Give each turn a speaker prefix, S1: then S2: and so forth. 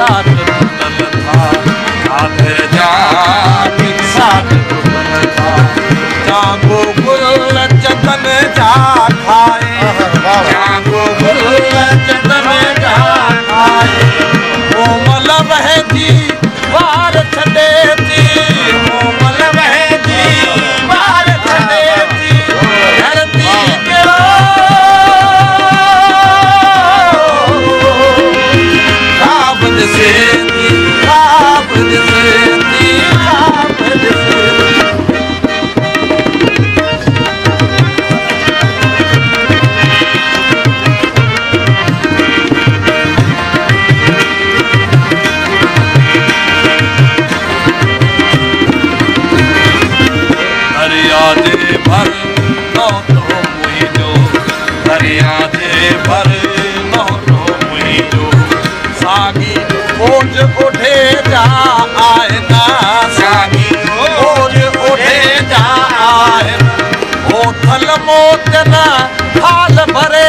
S1: साथ टूटल था खातिर जाके साथ टूटल था जागो गुल चंदन जा खाए जागो गुल चंदन जा खाए कोमल बहती वार छॾे थी कोमल बहती वार छॾे थी धरती कहिड़ो ख़्वाब ॾिसे थी ख़्वाब ॾिसे थी ख़्वाब ॾिसे दरिया जे भर नौतो मुंहिंजो दरिया जे भर नौतो मुंहिंजो सागी ओज ओढे जा आहिनि सागी ओज ओढे जा आहिनि ओथल मोतन हाल भरे